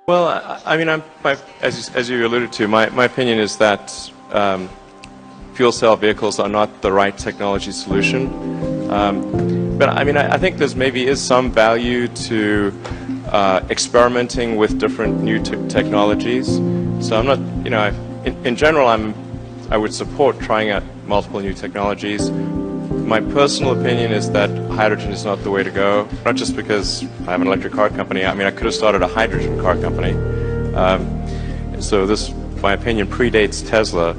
Well, I mean, as you alluded to, my opinion is that fuel cell vehicles are not the right technology solution. But I mean, I think there's maybe is some value to experimenting with different new technologies. So I'm not, you know, in general, I would support trying out multiple new technologies. My personal opinion is that hydrogen is not the way to go, not just because I have an electric car company. I mean, I could have started a hydrogen car company. So this, my opinion, predates Tesla.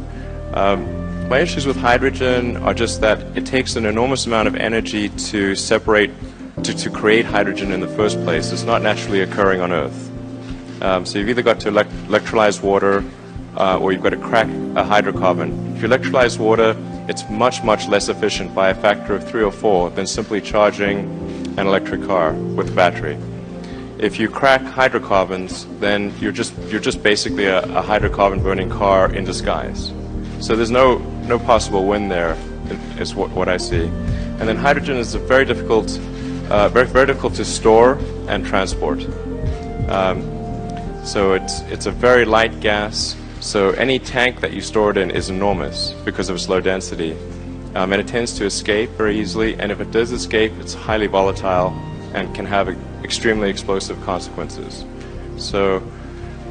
My issues with hydrogen are just that it takes an enormous amount of energy to separate, to create hydrogen in the first place. It's not naturally occurring on Earth. So you've either got to electrolyze water or you've got to crack a hydrocarbon. If you electrolyze water, it's much, much less efficient by a factor of 3 or 4 than simply charging an electric car with a battery. If you crack hydrocarbons, then you're just basically a hydrocarbon burning car in disguise. So there's no possible win there, is what I see. And then hydrogen is very difficult to store and transport. So it's a very light gas. So any tank that you store it in is enormous because of its low density. And it tends to escape very easily, and if it does escape, it's highly volatile and can have extremely explosive consequences. So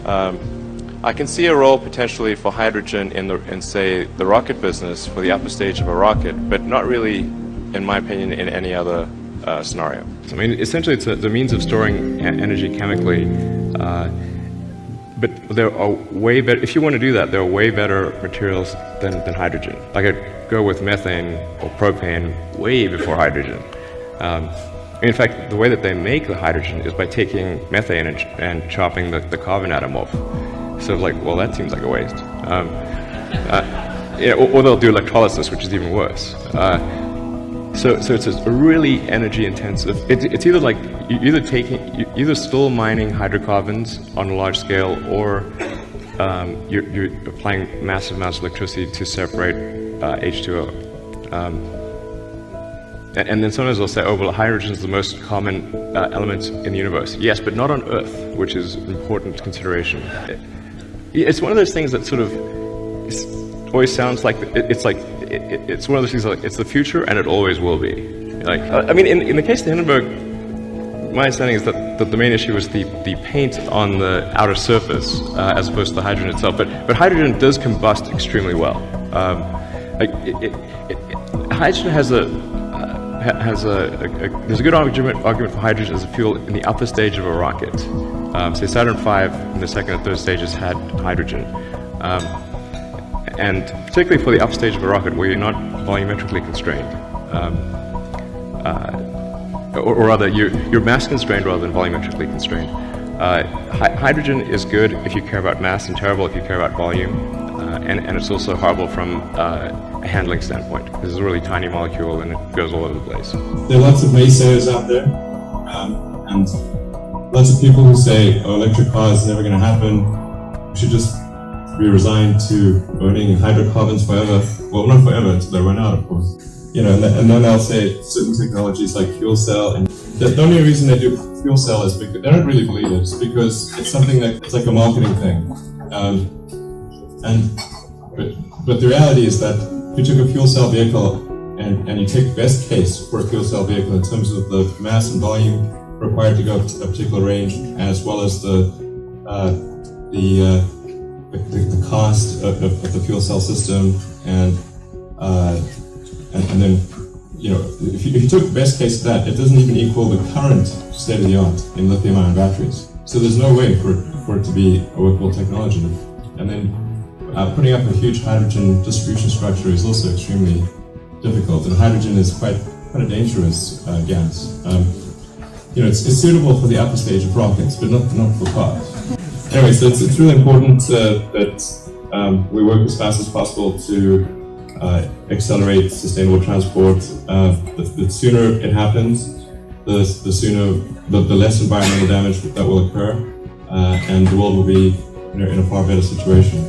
I can see a role potentially for hydrogen in say the rocket business for the upper stage of a rocket, but not really, in my opinion, in any other scenario. I mean, essentially it's the means of storing energy chemically. But there are way better, if you want to do that, there are way better materials than hydrogen. Like I'd go with methane or propane way before hydrogen. In fact, the way that they make the hydrogen is by taking methane and chopping the carbon atom off. So like, well, that seems like a waste. Yeah, or they'll do electrolysis, which is even worse. So it's a really energy intensive. It's either like you're either still mining hydrocarbons on a large scale, or you're applying massive amounts of electricity to separate H2O. And then sometimes they'll say, oh well, hydrogen is the most common element in the universe. Yes, but not on Earth, which is an important consideration. It's one of those things that sort of always sounds like it's one of those things like it's the future and it always will be. Like I mean, in the case of the Hindenburg, my understanding is that the main issue was the paint on the outer surface as opposed to the hydrogen itself. But hydrogen does combust extremely well. Hydrogen has there's a good argument for hydrogen as a fuel in the upper stage of a rocket. Say Saturn V in the second and third stages had hydrogen. And particularly for the upstage of a rocket where you're not volumetrically constrained, or rather you're mass constrained rather than volumetrically constrained. Hydrogen is good if you care about mass and terrible if you care about volume, and it's also horrible from a handling standpoint because it's a really tiny molecule and it goes all over the place. There are lots of naysayers out there, and lots of people who say, oh, electric cars is never going to happen, we should just be resigned to burning hydrocarbons forever. Well, not forever, until they run out, of course. You know, and then they'll say certain technologies like fuel cell, and the only reason they do fuel cell is because they don't really believe it. It's because it's something that it's like a marketing thing. But the reality is that if you took a fuel cell vehicle and you take best case for a fuel cell vehicle in terms of the mass and volume required to go up to a particular range, as well as the cost of the fuel cell system, and then, you know, if you took the best case of that, it doesn't even equal the current state of the art in lithium-ion batteries. So there's no way for it to be a workable technology. And then putting up a huge hydrogen distribution structure is also extremely difficult. And hydrogen is quite a dangerous gas. You know, it's suitable for the upper stage of rockets, but not for cars. Anyway, so it's really important that we work as fast as possible to accelerate sustainable transport. The sooner it happens, the less environmental damage that will occur, and the world will be in a far better situation.